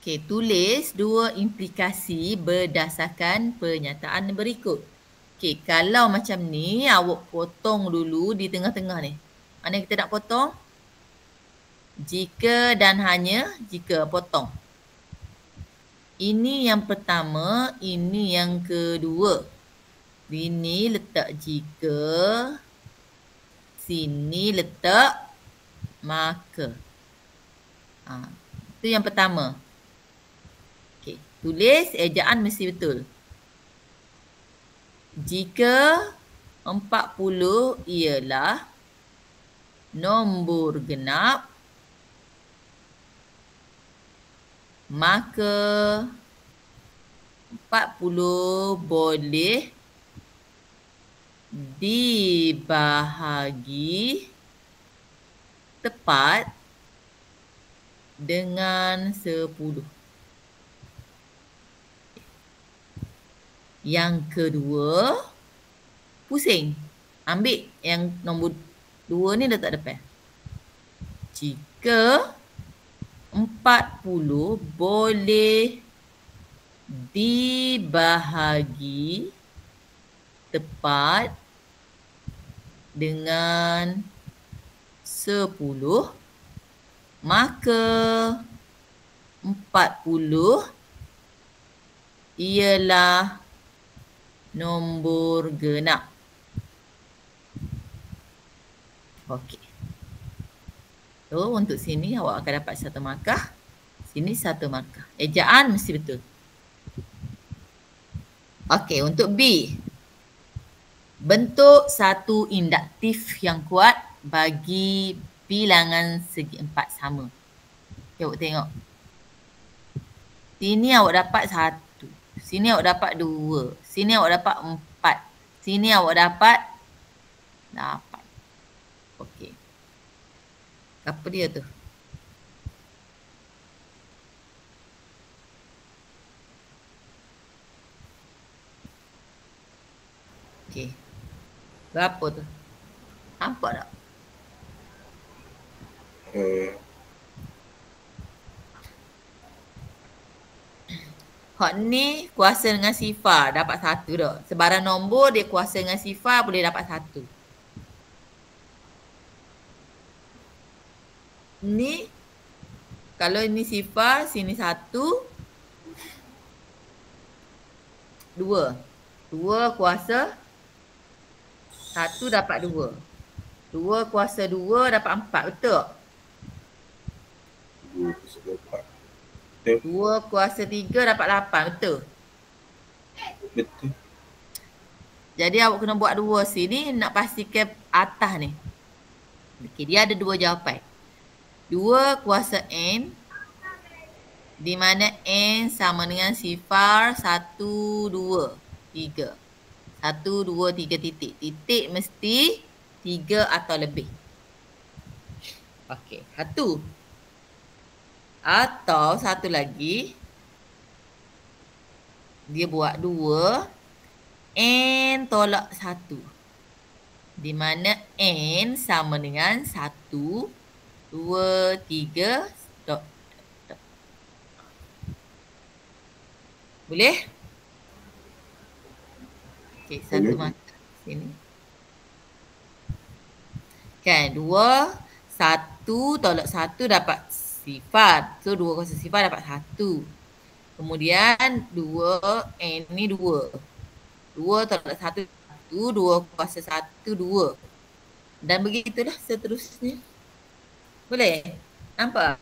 Okey, tulis dua implikasi berdasarkan pernyataan berikut. Okey, kalau macam ni, awak potong dulu di tengah-tengah ni. Mana kita nak potong? Jika dan hanya jika, potong. Ini yang pertama, ini yang kedua. Sini letak jika, sini letak maka. Itu yang pertama. Okey, tulis ejaan mesti betul. Jika 40 ialah nombor genap, maka 40 boleh dibahagi tepat dengan 10. Yang kedua, pusing. Ambil yang nombor 2 ni letak depan. Jika 40 boleh dibahagi tepat dengan 10, maka 40 ialah nombor genap. Okey. So, untuk sini awak akan dapat 1 markah. Sini 1 markah. Ejaan mesti betul. Okey, untuk B. Bentuk satu induktif yang kuat bagi bilangan segi empat sama. Okay, awak tengok. Sini awak dapat 1. Sini awak dapat 2. Sini awak dapat 4. Sini awak dapat 8. Okey. Apa dia tu? Okey. Berapa tu? Nampak tak? Hak ni kuasa dengan sifar dapat 1 dah. Sebarang nombor dia kuasa dengan sifar boleh dapat 1. Ni kalau ini sifar, sini 1, 2. 2 kuasa 1 dapat 2. 2 kuasa 2 dapat 4. Betul tak? 2 kuasa 4. 2 kuasa 3 dapat 8. Betul? Betul. Jadi awak kena buat 2 sini nak pastikan atas ni. Okey, dia ada 2 jawapan. 2 kuasa N di mana N sama dengan sifar 1, 2, 3. 1, 2, 3 titik. Titik mesti 3 atau lebih. Okey, 1. Atau satu lagi, dia buat 2, N tolak 1. Di mana N sama dengan 1, 2, 3, stop. Boleh? Okey, satu mata sini. Kan, 2, 1 tolak 1 dapat sifar. So, 2 kuasa sifar dapat 1. Kemudian, 2, N ni 2. 2 tolak 1, 1. 2 kuasa 1, 2. Dan begitulah seterusnya. Boleh? Nampak?